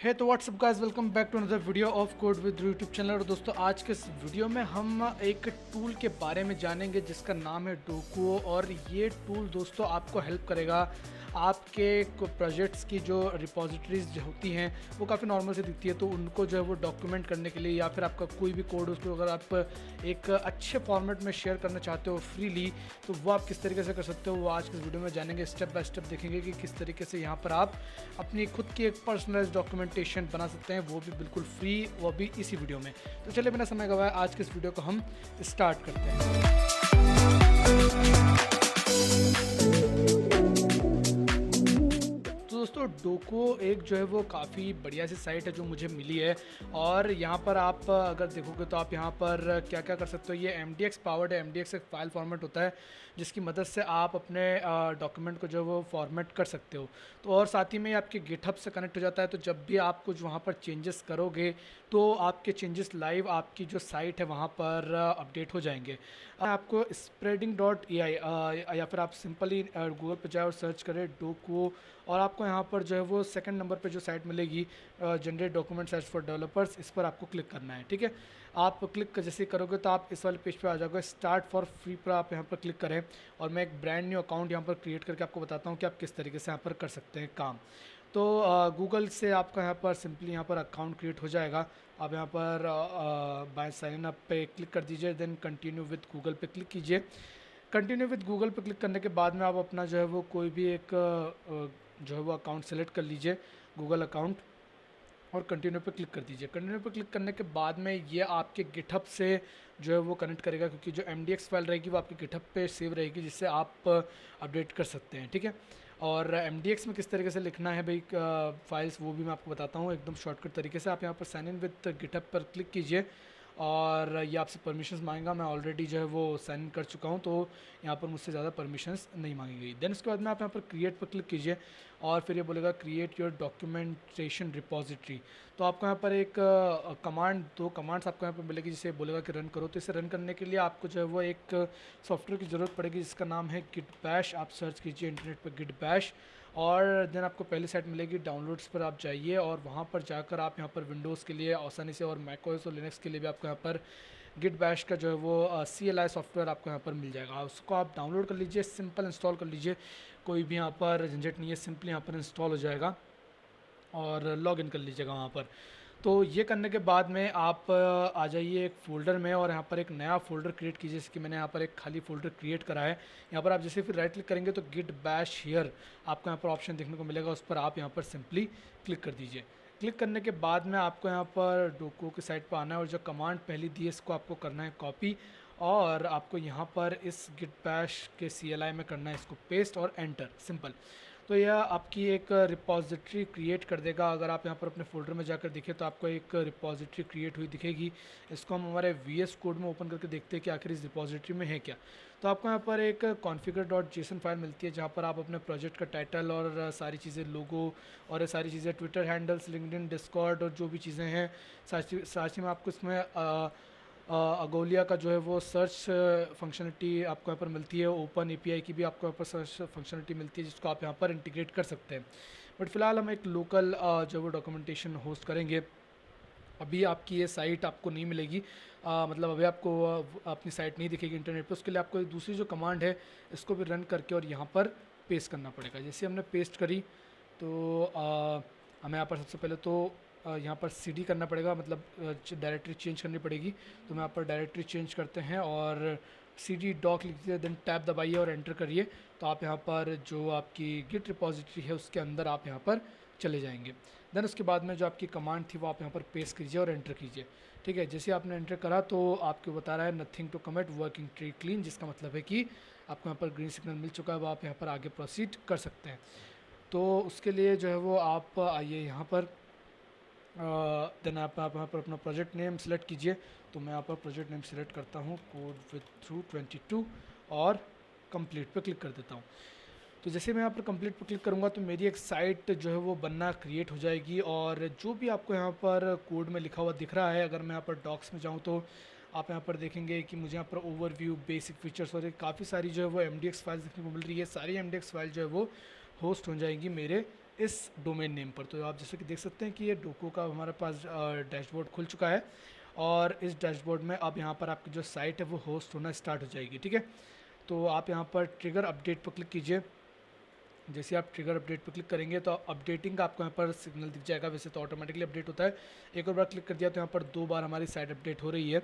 है तो what's up guys, welcome back to another video of code with YouTube channel. और दोस्तों, आज के इस वीडियो में हम एक टूल के बारे में जानेंगे जिसका नाम है डोकुओ। और ये टूल दोस्तों आपको हेल्प करेगा आपके प्रोजेक्ट्स की जो रिपोजिटरीज होती हैं वो काफ़ी नॉर्मल से दिखती है, तो उनको जो है वो डॉक्यूमेंट करने के लिए, या फिर आपका कोई भी कोड उसको अगर आप एक अच्छे फॉर्मेट में शेयर करना चाहते हो फ्रीली, तो वो आप किस तरीके से कर सकते हो वो आज के इस वीडियो में जानेंगे। स्टेप बाय स्टेप देखेंगे कि किस तरीके से यहाँ पर आप अपनी खुद की एक पर्सनलाइज्ड डॉक्यूमेंटेशन बना सकते हैं, वो भी बिल्कुल फ्री, वो भी इसी वीडियो में। तो चलिए बिना समय गवाए आज के इस वीडियो को हम स्टार्ट करते हैं। दोस्तों, डोको एक जो है वो काफ़ी बढ़िया सी साइट है जो मुझे मिली है। और यहाँ पर आप अगर देखोगे तो आप यहाँ पर क्या क्या कर सकते हो। ये MDX पावर्ड है। MDX एक फाइल फॉर्मेट होता है जिसकी मदद से आप अपने डॉक्यूमेंट को जो वो फॉर्मेट कर सकते हो। तो और साथ ही में आपके गिटहब से कनेक्ट हो जाता है, तो जब भी आप कुछ वहाँ पर चेंजेस करोगे तो आपके चेंजेस लाइव आपकी जो साइट है वहाँ पर अपडेट हो जाएंगे। आपको spreading.ai या फिर आप सिंपली गूगल पर जाए और सर्च करें डोको, और आपको यहाँ पर जो है वो सेकंड नंबर पे जो साइट मिलेगी generate document search for developers, इस पर आपको क्लिक करना है। ठीक है, आप क्लिक जैसे करोगे तो आप इस वाले पेज पे आ जाओगे। स्टार्ट फॉर फ्री पर आप यहाँ पर क्लिक करें, और मैं एक ब्रांड न्यू अकाउंट यहाँ पर क्रिएट करके आपको बताता हूँ कि आप किस तरीके से यहाँ पर कर सकते हैं काम। तो गूगल से आपका यहाँ पर सिंपली यहाँ पर अकाउंट क्रिएट हो जाएगा। आप यहाँ पर बाय साइन अप पे क्लिक कर दीजिए, देन कंटिन्यू विद गूगल पे क्लिक कीजिए। कंटिन्यू विद गूगल पे क्लिक करने के बाद में आप अपना जो है वो कोई भी एक जो है वो अकाउंट सेलेक्ट कर लीजिए, गूगल अकाउंट, और कंटिन्यू पे क्लिक कर दीजिए। कंटिन्यू पे क्लिक करने के बाद में ये आपके गिटहब से जो है वो कनेक्ट करेगा, क्योंकि जो MDX फाइल रहेगी वो आपके गिटहब पे सेव रहेगी, जिससे आप अपडेट कर सकते हैं। ठीक है, और MDX में किस तरीके से लिखना है भाई फाइल्स, वो भी मैं आपको बताता हूँ एकदम शॉर्टकट तरीके से। आप यहाँ पर साइन इन विद गिटहब पर क्लिक कीजिए, और ये आपसे परमिशंस मांगेगा। मैं ऑलरेडी जो है वो साइन इन कर चुका हूँ, तो यहाँ पर मुझसे ज़्यादा परमिशंस नहीं मांगी गई। देन उसके बाद में आप यहाँ पर क्रिएट पर क्लिक कीजिए, और फिर ये बोलेगा क्रिएट योर डॉक्यूमेंटेशन रिपोजिटरी। तो आपको यहाँ पर एक कमांड, दो कमांड्स आपको यहाँ पर मिलेगी जिसे बोलेगा कि रन करो। तो इसे रन करने के लिए आपको जो है वो एक सॉफ्टवेयर की ज़रूरत पड़ेगी जिसका नाम है गिट बैश। आप सर्च कीजिए इंटरनेट पर गिट बैश, और देन आपको पहली साइट मिलेगी डाउनलोड्स पर आप जाइए, और वहाँ पर जाकर आप यहाँ पर विंडोज़ के लिए आसानी से, और मैकओएस और लिनक्स के लिए भी आपको यहाँ पर गिट बैश का जो है वो CLI सॉफ्टवेयर आपको यहाँ पर मिल जाएगा। उसको आप डाउनलोड कर लीजिए, सिंपल इंस्टॉल कर लीजिए, कोई भी यहाँ पर झंझट नहीं है, सिंपली यहाँ पर इंस्टॉल हो जाएगा, और लॉग इन कर लीजिएगा वहाँ पर। तो ये करने के बाद में आप आ जाइए एक फ़ोल्डर में, और यहाँ पर एक नया फ़ोल्डर क्रिएट कीजिए। जैसे कि मैंने यहाँ पर एक खाली फ़ोल्डर क्रिएट करा है। यहाँ पर आप जैसे फिर राइट क्लिक करेंगे तो गिट बैश हियर आपको यहाँ पर ऑप्शन देखने को मिलेगा, उस पर आप यहाँ पर सिंपली क्लिक कर दीजिए। क्लिक करने के बाद में आपको यहाँ पर डोको की साइट पर आना है, और जो कमांड पहली दी है इसको आपको करना है कॉपी, और आपको यहाँ पर इस गिट बैश के CLI में करना है इसको पेस्ट, और एंटर, सिंपल। तो यह आपकी एक रिपॉजिटरी क्रिएट कर देगा। अगर आप यहाँ पर अपने फ़ोल्डर में जाकर देखें तो आपको एक रिपॉजिटरी क्रिएट हुई दिखेगी। इसको हम हमारे VS कोड में ओपन करके देखते हैं कि आखिर इस रिपॉजिटरी में है क्या। तो आपको यहाँ पर एक configure.json फाइल मिलती है, जहाँ पर आप अपने प्रोजेक्ट का टाइटल और सारी चीज़ें, लोगो और ये सारी चीज़ें, ट्विटर हैंडल्स, लिंक्डइन, डिस्कॉर्ड और जो भी चीज़ें हैं, साथ ही में आपको इसमें अगोलिया का जो है वो सर्च फंक्शनलिटी आपको यहाँ पर मिलती है। ओपन API की भी आपको यहाँ पर सर्च फंक्शनलिटी मिलती है, जिसको आप यहाँ पर इंटीग्रेट कर सकते हैं। बट फिलहाल हम एक लोकल जो वो डॉक्यूमेंटेशन होस्ट करेंगे। अभी आपकी ये साइट आपको नहीं मिलेगी, मतलब अभी आपको अपनी साइट नहीं दिखेगी इंटरनेट पे। उसके लिए आपको दूसरी जो कमांड है इसको भी रन करके और यहाँ पर पेस्ट करना पड़ेगा। जैसे हमने पेस्ट करी तो हमें यहाँ पर सबसे पहले तो यहाँ पर CD करना पड़ेगा, मतलब डायरेक्टरी चेंज करनी पड़ेगी। तो मैं यहाँ पर डायरेक्टरी चेंज करते हैं, और CD डॉक लिख दीजिए, देन टैब दबाइए और एंटर करिए। तो आप यहाँ पर जो आपकी गिट रिपॉजिटरी है उसके अंदर आप यहाँ पर चले जाएंगे। देन उसके बाद में जो आपकी कमांड थी वो आप यहाँ पर पेस्ट कीजिए और एंटर कीजिए। ठीक है, जैसे आपने एंटर करा तो आपको बता रहा है nothing to commit, working tree clean, जिसका मतलब है कि आपको यहाँ पर ग्रीन सिग्नल मिल चुका है, वो आप यहाँ पर आगे प्रोसीड कर सकते हैं। तो उसके लिए जो है वो आप आइए यहाँ पर, देन आप यहाँ पर अपना प्रोजेक्ट नेम सेलेक्ट कीजिए। तो मैं यहाँ पर प्रोजेक्ट नेम सेलेक्ट करता हूँ कोड विद थ्रू 22, और कंप्लीट पे क्लिक कर देता हूँ। तो जैसे मैं यहाँ पर कंप्लीट पर क्लिक करूँगा तो मेरी एक साइट जो है वो बनना क्रिएट हो जाएगी, और जो भी आपको यहाँ पर कोड में लिखा हुआ दिख रहा है, अगर मैं यहाँ पर डॉक्स में जाऊँ तो आप यहाँ पर देखेंगे कि मुझे यहाँ पर ओवरव्यू, बेसिक फीचर्स और काफ़ी सारी जो है वो MDX फाइल्स देखने को मिल रही है। सारी MDX फाइल जो है वो होस्ट हो जाएंगी मेरे इस डोमेन नेम पर। तो आप जैसे कि देख सकते हैं कि ये डोको का हमारे पास डैशबोर्ड खुल चुका है और इस डैशबोर्ड में अब यहाँ पर आपकी जो साइट है वो होस्ट होना स्टार्ट हो जाएगी, ठीक है। तो आप यहाँ पर ट्रिगर अपडेट पर क्लिक कीजिए। जैसे आप ट्रिगर अपडेट पर क्लिक करेंगे तो अपडेटिंग का आपको यहाँ पर सिग्नल दिख जाएगा, वैसे तो ऑटोमेटिकली अपडेट होता है। एक और बार क्लिक कर दिया तो यहाँ पर 2 बार हमारी साइट अपडेट हो रही है।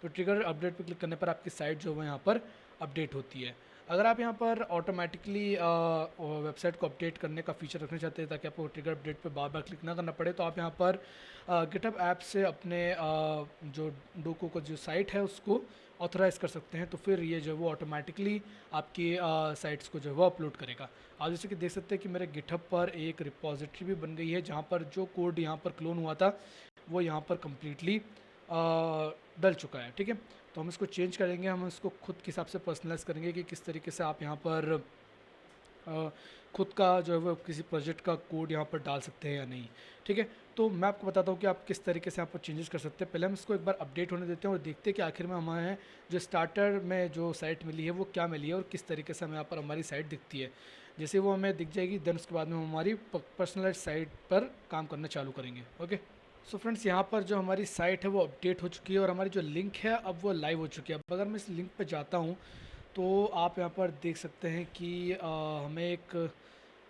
तो ट्रिगर अपडेट पर क्लिक करने पर आपकी साइट जो है यहाँ पर अपडेट होती है। अगर आप यहाँ पर ऑटोमेटिकली वेबसाइट को अपडेट करने का फीचर रखना चाहते हैं ताकि आपको ट्रिगर अपडेट पे बार बार क्लिक ना करना पड़े, तो आप यहाँ पर गिटहब ऐप से अपने जो डोको का जो साइट है उसको ऑथराइज़ कर सकते हैं। तो फिर ये जो है वो ऑटोमेटिकली आपकी साइट्स को जो है वो अपलोड करेगा। आप जैसे कि देख सकते हैं कि मेरे गिटहब पर एक रिपॉजिटरी भी बन गई है जहाँ पर जो कोड यहाँ पर क्लोन हुआ था वो यहाँ पर कम्प्लीटली डल चुका है, ठीक है। तो हम इसको चेंज करेंगे, हम इसको खुद के हिसाब से पर्सनलाइज़ करेंगे कि किस तरीके से आप यहाँ पर खुद का जो है वो किसी प्रोजेक्ट का कोड यहाँ पर डाल सकते हैं या नहीं, ठीक है। तो मैं आपको बताता हूँ कि आप किस तरीके से यहाँ पर चेंजेस कर सकते हैं। पहले हम इसको एक बार अपडेट होने देते हैं और देखते हैं कि आखिर में हमें जो स्टार्टर में जो साइट मिली है वो क्या मिली है और किस तरीके से हमें यहाँ पर हमारी साइट दिखती है। जैसे वो हमें दिख जाएगी देन उसके बाद में हम हमारी पर्सनलाइज साइट पर काम करना चालू करेंगे, ओके। सो फ्रेंड्स, यहाँ पर जो हमारी साइट है वो अपडेट हो चुकी है और हमारी जो लिंक है अब वो लाइव हो चुकी है। अब अगर मैं इस लिंक पे जाता हूँ तो आप यहाँ पर देख सकते हैं कि हमें एक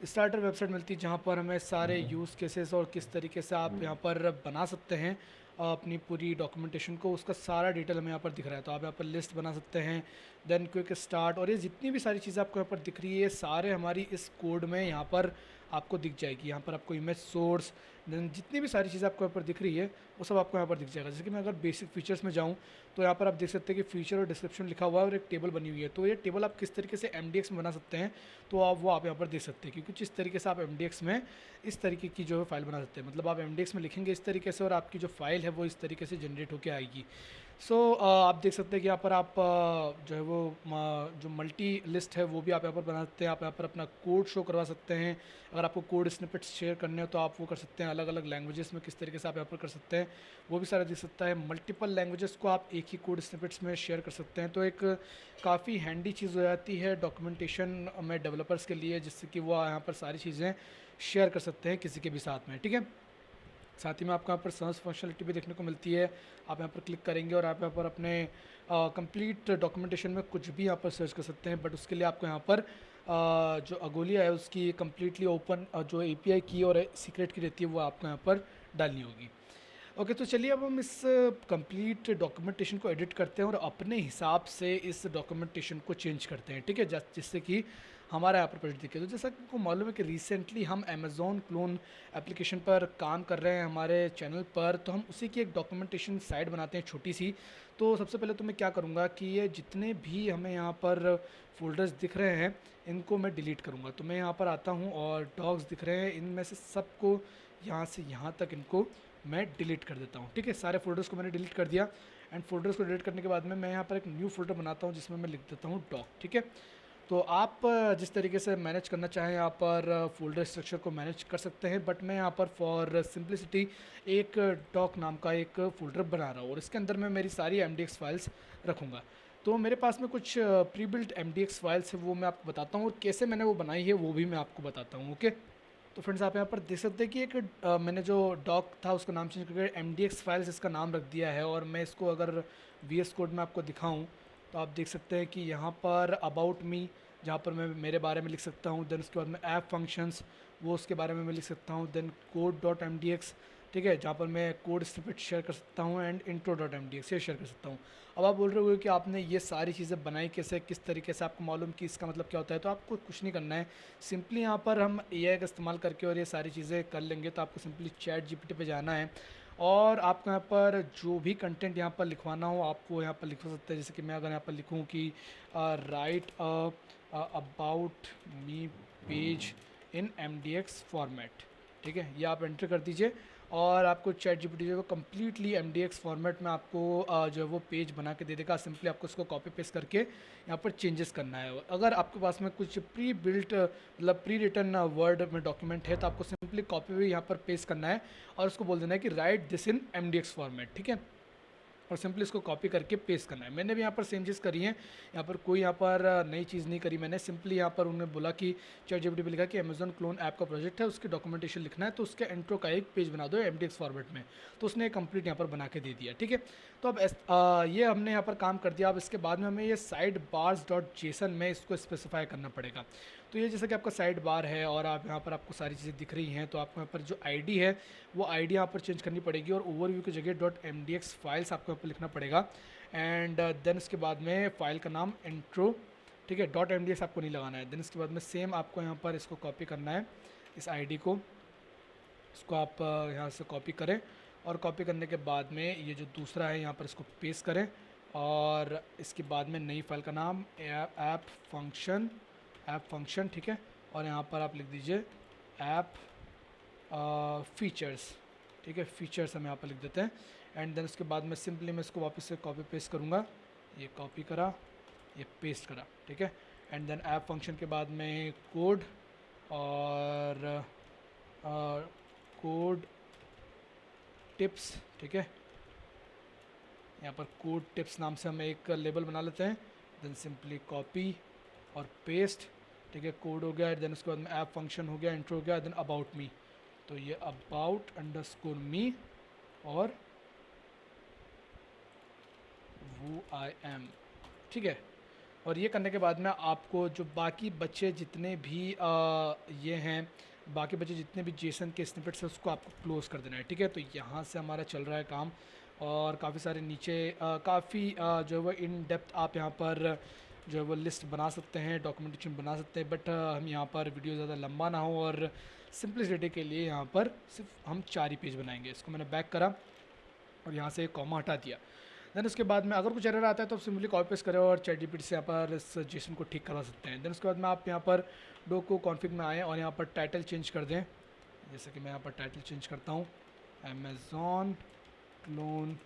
स्टार्टर वेबसाइट मिलती है जहाँ पर हमें सारे यूज़ केसेस और किस तरीके से आप यहाँ पर बना सकते हैं अपनी पूरी डॉक्यूमेंटेशन को, उसका सारा डिटेल हमें यहाँ पर दिख रहा है। तो आप यहाँ पर लिस्ट बना सकते हैं, देन क्विक स्टार्ट, और ये जितनी भी सारी चीज़ें आपको यहाँ पर दिख रही है सारे हमारी इस कोड में यहाँ पर आपको दिख जाएगी। यहाँ पर आपको इमेज सोर्स, देन जितनी भी सारी चीज़ें आपको यहाँ पर दिख रही है वो सब आपको यहाँ पर दिख जाएगा। जैसे कि मैं अगर बेसिक फीचर्स में जाऊँ तो यहाँ पर आप देख सकते हैं कि फीचर और डिस्क्रिप्शन लिखा हुआ है और एक टेबल बनी हुई है। तो ये टेबल आप किस तरीके से MDX में बना सकते हैं तो आप यहाँ पर देख सकते हैं, क्योंकि जिस तरीके से आप MDX में इस तरीके की जो है फाइल बना सकते हैं, मतलब आप MDX में लिखेंगे इस तरीके से और आपकी जो फाइल है वो इस तरीके से जनरेट होकर आएगी। सो आप देख सकते हैं कि यहाँ पर आप जो है वो जो मल्टी लिस्ट है वो भी आप यहाँ पर बना सकते हैं। आप यहाँ पर अपना कोड शो करवा सकते हैं। अगर आपको कोड स्निपेट्स शेयर करने हो तो आप वो कर सकते हैं। अलग अलग लैंग्वेजेस में किस तरीके से आप यहाँ पर कर सकते हैं वो भी सारा दिख सकता है। मल्टीपल लैंग्वेजेस को आप एक ही कोड स्निपेट्स में शेयर कर सकते हैं। तो एक काफ़ी हैंडी चीज़ हो जाती है डॉक्यूमेंटेशन में डेवलपर्स के लिए, जिससे कि वो यहाँ पर सारी चीज़ें शेयर कर सकते हैं किसी के भी साथ में, ठीक है। साथ ही में आपको यहाँ पर सर्च फंक्शनलिटी भी देखने को मिलती है। आप यहाँ पर क्लिक करेंगे और आप यहाँ पर अपने कंप्लीट डॉक्यूमेंटेशन में कुछ भी यहाँ पर सर्च कर सकते हैं, बट उसके लिए आपको यहाँ पर जो अगोलिया है उसकी कम्प्लीटली ओपन जो API की और सीक्रेट की रहती है वो आपको यहाँ पर डालनी होगी। ओके, तो चलिए अब हम इस कंप्लीट डॉक्यूमेंटेशन को एडिट करते हैं और अपने हिसाब से इस डॉक्यूमेंटेशन को चेंज करते हैं, ठीक है, जिससे कि हमारा यहाँ पर प्रोजेक्ट दिखे। तो जैसा कि आपको मालूम है कि रिसेंटली हम अमेज़ॉन क्लोन एप्लीकेशन पर काम कर रहे हैं हमारे चैनल पर, तो हम उसी की एक डॉक्यूमेंटेशन साइट बनाते हैं छोटी सी। तो सबसे पहले तो मैं क्या करूँगा कि ये जितने भी हमें यहाँ पर फोल्डर्स दिख रहे हैं इनको मैं डिलीट करूँगा। तो मैं यहाँ पर आता हूँ और डॉक्स दिख रहे हैं, इनमें से सबको यहाँ से यहाँ तक इनको मैं डिलीट कर देता हूँ, ठीक है। सारे फोल्डर्स को मैंने डिलीट कर दिया एंड फोल्डर्स को डिलीट करने के बाद में मैं यहाँ पर एक न्यू फोल्डर बनाता हूँ जिसमें मैं लिख देता हूँ डॉक, ठीक है। तो आप जिस तरीके से मैनेज करना चाहें यहाँ पर फोल्डर स्ट्रक्चर को मैनेज कर सकते हैं, बट मैं यहाँ पर फॉर सिंप्लिसिटी एक डॉक नाम का एक फ़ोल्डर बना रहा हूँ और इसके अंदर मैं मेरी सारी MDX फाइल्स रखूँगा। तो मेरे पास में कुछ प्री बिल्ट MDX फाइल्स है वो मैं आपको बताता हूँ और कैसे मैंने वो बनाई है वो भी मैं आपको बताता हूँ, ओके। तो फ्रेंड्स, आप यहाँ पर देख सकते हैं कि एक मैंने जो डॉक था उसका नाम चेंज करके MDX फाइल्स इसका नाम रख दिया है। और मैं इसको अगर VS कोड में आपको दिखाऊं तो आप देख सकते हैं कि यहाँ पर अबाउट मी जहाँ पर मैं मेरे बारे में लिख सकता हूँ, देन उसके बाद में ऐप फंक्शंस वो उसके बारे में मैं लिख सकता हूँ, देन code.mdx, ठीक है, जहाँ पर मैं कोड स्निपेट शेयर कर सकता हूँ एंड intro.mdx ये शेयर कर सकता हूँ। अब आप बोल रहे हो कि आपने ये सारी चीज़ें बनाई कैसे, किस तरीके से, आपको मालूम कि इसका मतलब क्या होता है। तो आपको कुछ नहीं करना है, सिंपली यहाँ पर हम AI का इस्तेमाल करके और ये सारी चीज़ें कर लेंगे। तो आपको सिंपली ChatGPT पे जाना है और आपको यहाँ पर जो भी कंटेंट यहाँ पर लिखवाना हो आपको यहाँ पर लिख सकते हैं। जैसे कि मैं अगर यहाँ पर लिखूँ कि right about me page in MDX format, ठीक है, ये आप एंटर कर दीजिए और आपको ChatGPT जो है कम्प्लीटली MDX फॉर्मेट में आपको जो है वो पेज बना के दे देगा। सिंपली आपको उसको कॉपी पेस्ट करके यहाँ पर चेंजेस करना है। अगर आपके पास में कुछ प्री बिल्ट मतलब प्री रिटन वर्ड में डॉक्यूमेंट है तो आपको सिंपली कॉपी भी यहाँ पर पेस्ट करना है और उसको बोल देना है कि right this in MDX format, ठीक है। और सिंपली इसको कॉपी करके पेस्ट करना है। मैंने भी यहाँ पर सेम चीज़ करी है, यहाँ पर कोई यहाँ पर नई चीज़ नहीं करी मैंने। सिंपली यहाँ पर उन्होंने बोला कि ChatGPT पे लिखा कि अमेजॉन क्लोन ऐप का प्रोजेक्ट है, उसकी डॉक्यूमेंटेशन लिखना है, तो उसके इंट्रो का एक पेज बना दो MDX फॉर्मेट में। तो उसने कंप्लीट यहाँ पर बना के दे दिया, ठीक है। तो अब ये हमने यहाँ पर काम कर दिया। अब इसके बाद में हमें ये साइड बार्स डॉट जेसन में इसको स्पेसिफाई करना पड़ेगा। तो ये जैसा कि आपका साइड बार है और आप यहाँ पर आपको सारी चीज़ें दिख रही हैं, तो आपको यहाँ पर जो आईडी है वो आईडी यहाँ पर चेंज करनी पड़ेगी और ओवरव्यू की जगह .mdx फाइल्स आपको यहाँ पर लिखना पड़ेगा। एंड देन उसके बाद में फ़ाइल का नाम इंट्रो, ठीक है, .mdx आपको नहीं लगाना है। देन इसके बाद में सेम आपको यहाँ पर इसको कॉपी करना है, इस आईडी को, इसको आप यहाँ से कॉपी करें और कॉपी करने के बाद में ये जो दूसरा है यहाँ पर इसको पेस्ट करें और इसके बाद में नई फाइल का नाम ऐप फंक्शन, ठीक है, और यहाँ पर आप लिख दीजिए ऐप फीचर्स, ठीक है, फीचर्स हम यहाँ पर लिख देते हैं। एंड देन उसके बाद में सिंपली मैं इसको वापस से कॉपी पेस्ट करूँगा, ये कॉपी करा, ये पेस्ट करा, ठीक है। एंड देन ऐप फंक्शन के बाद में कोड और कोड टिप्स, ठीक है, यहाँ पर कोड टिप्स नाम से हम एक लेबल बना लेते हैं। देन सिंपली कॉपी और पेस्ट, ठीक है, कोड हो गया। देन उसके बाद में ऐप फंक्शन हो गया, इंट्रो हो गया, देन अबाउट मी, तो ये अबाउट अंडरस्कोर मी और वो आई एम, ठीक है। और ये करने के बाद में आपको जो बाकी बच्चे जितने भी ये हैं, बाकी बच्चे जितने भी जेसन के स्निपेट्स हैं उसको आपको क्लोज़ कर देना है, ठीक है। तो यहाँ से हमारा चल रहा है काम और काफ़ी सारे नीचे काफ़ी जो है वो इन डेप्थ आप यहाँ पर जो है वो लिस्ट बना सकते हैं, डॉक्यूमेंटेशन बना सकते हैं। बट हम यहाँ पर वीडियो ज़्यादा लंबा ना हो और सिंपलिसिटी के लिए यहाँ पर सिर्फ हम 4 ही पेज बनाएंगे। इसको मैंने बैक करा और यहाँ से एक कॉमा हटा दिया। देन उसके बाद में अगर कुछ एरर आता है तो आप सिंपली कॉपी पेस्ट करें और ChatGPT से यहाँ पर इस जेसन को ठीक करवा सकते हैं। देन उसके बाद में आप यहाँ पर डोको कॉन्फ़िग में आएँ और यहाँ पर टाइटल चेंज कर दें। जैसे कि मैं यहाँ पर टाइटल चेंज करता हूँ, अमेज़ॉन क्लोन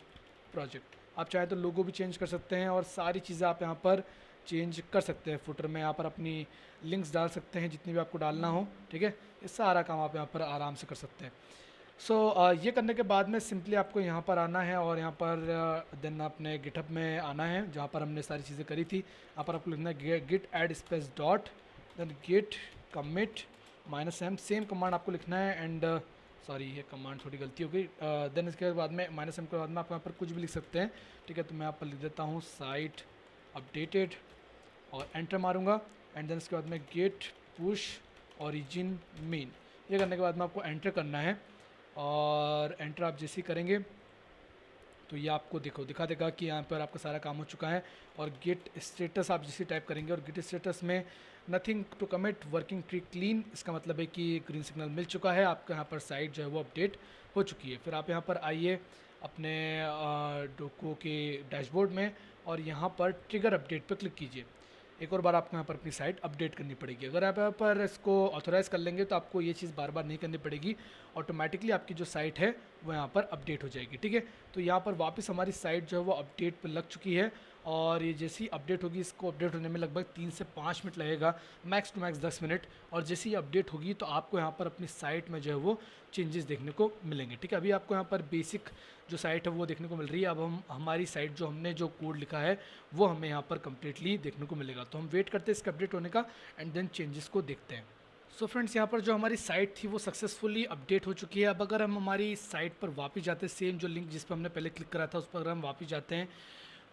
प्रोजेक्ट। आप चाहे तो लोगो भी चेंज कर सकते हैं और सारी चीज़ें आप यहाँ पर चेंज कर सकते हैं। फुटर में यहाँ पर अपनी लिंक्स डाल सकते हैं जितनी भी आपको डालना हो, ठीक है। ये सारा काम आप यहाँ पर आराम से कर सकते हैं। ये करने के बाद में सिंपली आपको यहाँ पर आना है और यहाँ पर देन अपने गिटहब में आना है जहाँ पर हमने सारी चीज़ें करी थी। यहाँ पर आपको लिखना है git add space dot then git commit -m, same command आपको लिखना है। एंड सॉरी ये कमांड थोड़ी गलती हो गई। देन इसके बाद में -m के बाद में आप यहाँ पर कुछ भी लिख सकते हैं, ठीक है। तो मैं यहाँ पर लिख देता हूँ साइट अपडेटेड और एंटर मारूंगा। एंड देन इसके बाद में गेट पुश ओरिजिन मेन, ये करने के बाद में आपको एंटर करना है और एंटर आप जैसे ही करेंगे तो ये आपको दिखा देगा कि यहाँ पर आपका सारा काम हो चुका है। और गेट स्टेटस आप जैसे टाइप करेंगे और गेट स्टेटस में nothing to commit working tree clean, इसका मतलब है कि ग्रीन सिग्नल मिल चुका है, आपका यहाँ पर साइट जो है वो अपडेट हो चुकी है। फिर आप यहाँ पर आइए अपने डोको के डैशबोर्ड में और यहाँ पर ट्रिगर अपडेट पर क्लिक कीजिए। एक और बार आपको यहाँ पर अपनी साइट अपडेट करनी पड़ेगी। अगर आप यहाँ पर इसको ऑथोराइज़ कर लेंगे तो आपको ये चीज़ बार बार नहीं करनी पड़ेगी, ऑटोमेटिकली आपकी जो साइट है वो यहाँ पर अपडेट हो जाएगी, ठीक है। तो यहाँ पर वापस हमारी साइट जो है वो अपडेट पर लग चुकी है और ये जैसी अपडेट होगी, इसको अपडेट होने में लगभग 3 से 5 मिनट लगेगा, मैक्स टू मैक्स 10 मिनट। और जैसे ही अपडेट होगी तो आपको यहाँ पर अपनी साइट में जो है वो चेंजेस देखने को मिलेंगे, ठीक है। अभी आपको यहाँ पर बेसिक जो साइट है वो देखने को मिल रही है। अब हम हमारी साइट जो हमने जो कोड लिखा है वो हमें यहाँ पर कम्प्लीटली देखने को मिलेगा। तो हम वेट करते हैं इसका अपडेट होने का एंड देन चेंजेस को देखते हैं। सो फ्रेंड्स, यहाँ पर जो हमारी साइट थी वो सक्सेसफुली अपडेट हो चुकी है। अब अगर हम हमारी साइट पर वापस जाते हैं, सेम जो लिंक जिस पर हमने पहले क्लिक करा था उस पर अगर हम वापस जाते हैं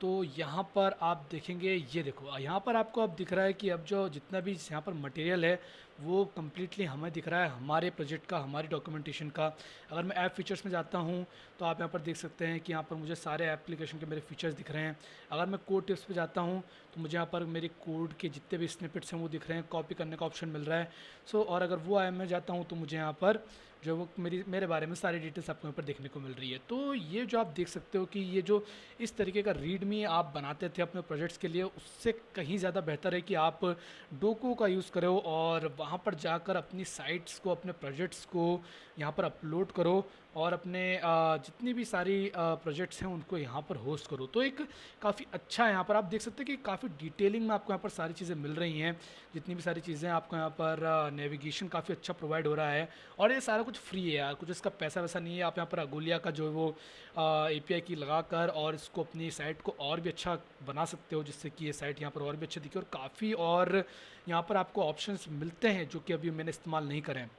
तो यहाँ पर आप देखेंगे, ये देखो यहाँ पर आपको अब दिख रहा है कि अब जो जितना भी यहाँ पर मटेरियल है वो कम्प्लीटली हमें दिख रहा है, हमारे प्रोजेक्ट का, हमारी डॉक्यूमेंटेशन का। अगर मैं ऐप फीचर्स में जाता हूँ तो आप यहाँ पर देख सकते हैं कि यहाँ पर मुझे सारे एप्लीकेशन के मेरे फीचर्स दिख रहे हैं। अगर मैं कोड टिप्स पे जाता हूँ तो मुझे यहाँ पर मेरे कोड के जितने भी स्निपेट्स हैं वो दिख रहे हैं, कॉपी करने का ऑप्शन मिल रहा है। और अगर वो ऐप में जाता हूँ तो मुझे यहाँ पर जो वो मेरे बारे में सारी डिटेल्स आपको यहाँ पर देखने को मिल रही है। तो ये जो आप देख सकते हो कि ये जो इस तरीके का रीडमी आप बनाते थे अपने प्रोजेक्ट्स के लिए, उससे कहीं ज़्यादा बेहतर है कि आप डोको का यूज़ करो और वहाँ पर जाकर अपनी साइट्स को, अपने प्रोजेक्ट्स को यहाँ पर अपलोड करो और अपने जितनी भी सारी प्रोजेक्ट्स हैं उनको यहाँ पर होस्ट करो। तो एक काफ़ी अच्छा है, यहाँ पर आप देख सकते हैं कि काफ़ी डिटेलिंग में आपको यहाँ पर सारी चीज़ें मिल रही हैं। जितनी भी सारी चीज़ें आपको यहाँ पर नेविगेशन काफ़ी अच्छा प्रोवाइड हो रहा है और ये सारा कुछ फ्री है यार, कुछ इसका पैसा वैसा नहीं है। आप यहाँ पर अगोलिया का जो है वो एपीआई की लगा कर और इसको अपनी साइट को और भी अच्छा बना सकते हो, जिससे कि ये साइट यहाँ पर और भी अच्छी दिखे और काफ़ी और यहाँ पर आपको ऑप्शंस मिलते हैं जो कि अभी मैंने इस्तेमाल नहीं करे हैं।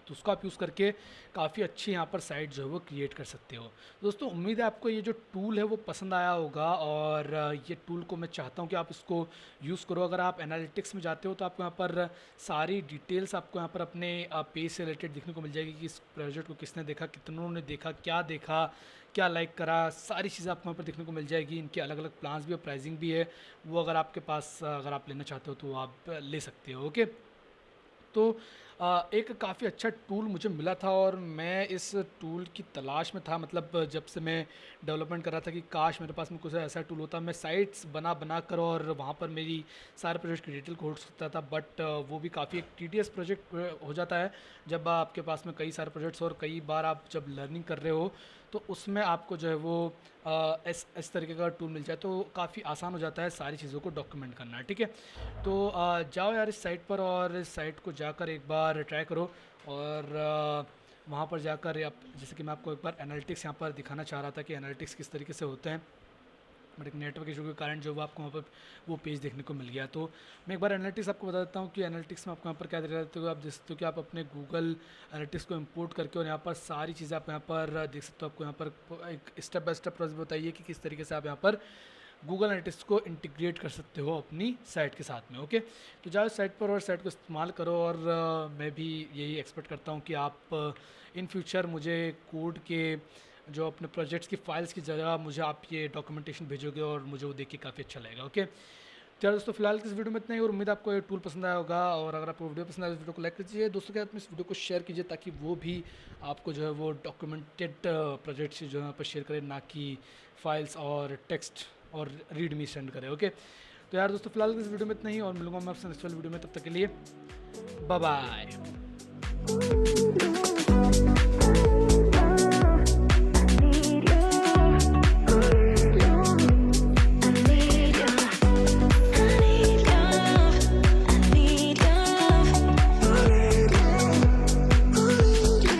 तो उसका आप यूज़ करके काफ़ी अच्छी यहाँ पर साइट जो है वो क्रिएट कर सकते हो। दोस्तों उम्मीद है आपको ये जो टूल है वो पसंद आया होगा, और ये टूल को मैं चाहता हूँ कि आप इसको यूज़ करो। अगर आप एनालिटिक्स में जाते हो तो आपको यहाँ पर सारी डिटेल्स आपको यहाँ पर अपने पेज से रिलेटेड देखने को मिल जाएगी कि इस प्रोजेक्ट को किसने देखा, कितनों ने देखा, क्या लाइक करा, सारी चीज़ें आपको यहाँ पर देखने को मिल जाएगी। इनके अलग अलग प्लान्स भी और प्राइसिंग भी है, वो अगर आपके पास अगर आप लेना चाहते हो तो आप ले सकते हो। ओके, तो एक काफ़ी अच्छा टूल मुझे मिला था और मैं इस टूल की तलाश में था। मतलब जब से मैं डेवलपमेंट कर रहा था कि काश मेरे पास में कुछ ऐसा टूल होता, मैं साइट्स बना कर और वहाँ पर मेरी सारे प्रोजेक्ट की डिटेल को होल्ड सकता था। बट वो भी काफ़ी एक टीडीएस प्रोजेक्ट हो जाता है जब आपके पास में कई सारे प्रोजेक्ट्स और कई बार आप जब लर्निंग कर रहे हो, तो उसमें आपको जो है वो इस तरीके का टूल मिल जाए तो काफ़ी आसान हो जाता है सारी चीज़ों को डॉक्यूमेंट करना। ठीक है, तो जाओ यार इस साइट पर और इस साइट को जाकर एक बार ट्राई करो। और वहाँ पर जाकर आप, जैसे कि मैं आपको एक बार एनालिटिक्स यहाँ पर दिखाना चाह रहा था कि एनालिटिक्स किस तरीके से होते हैं, बट एक नेटवर्क इशू के कारण जो वो आपको वहाँ पर वो पेज देखने को मिल गया। तो मैं एक बार एनालिटिक्स आपको बता देता हूँ कि एनालिटिक्स में आपको यहाँ पर क्या देख सकते हो। आप देख सकते हो कि आप अपने गूगल एनालिटिक्स को इंपोर्ट करके और यहाँ पर सारी चीज़ें आप यहाँ पर देख सकते हो। आपको यहाँ पर एक स्टेप बाय स्टेप प्रोसेस बताइए कि किस तरीके से आप यहाँ पर गूगल एनालिटिक्स को इंटीग्रेट कर सकते हो अपनी साइट के साथ में। ओके, तो जाओ साइट पर और साइट को इस्तेमाल करो। और मैं भी यही एक्सपेक्ट करता हूँ कि आप इन फ्यूचर मुझे कोड के जो अपने प्रोजेक्ट्स की फाइल्स की जगह मुझे आप ये डॉक्यूमेंटेशन भेजोगे और मुझे वो देख के काफ़ी अच्छा लगेगा। ओके, तो यार दोस्तों फिलहाल इस वीडियो में इतना ही, और उम्मीद आपको ये टूल पसंद आया होगा। और अगर आपको वीडियो पसंद आया तो वीडियो को लाइक कीजिए, दोस्तों के साथ में इस वीडियो को शेयर कीजिए ताकि वो भी आपको जो है वो डॉक्यूमेंटेड प्रोजेक्ट्स जो है यहाँ पर शेयर करें, ना कि फाइल्स और टेक्स्ट और रीड मी सेंड करें। ओके, तो यार दोस्तों फिलहाल इस वीडियो में इतना ही, और मिलूंगा मैं आपसे नेक्स्ट वाली वीडियो में। तब तक के लिए बाय बाय।